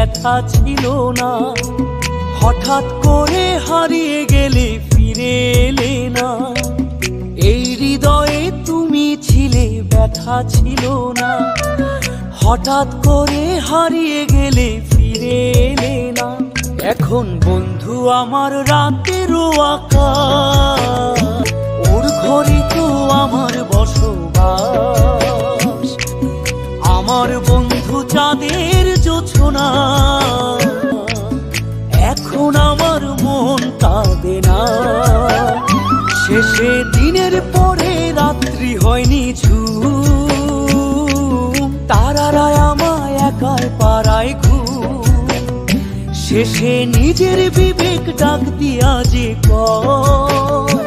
ব্যথা ছিল না। হঠাৎ করে হারিয়ে গেলে ফিরে এলে না, এই হৃদয়ে তুমি ছিলে ব্যথা ছিল না। হঠাৎ করে হারিয়ে গেলে ফিরে এলে না। এখন বন্ধু আমার রাতেরও আকাশ, ওর ঘরে তো আমার বসবাস। আমার বন্ধু চাঁদের জোছনা, এখন আমার মন কাঁদে না। শেষে দিনের পরে রাত্রি হয়নি ঝুম, তারারা আমায় একাই পাড়ায় ঘুম। শেষে নিজের বিবেক ডাক দিয়া যে কয়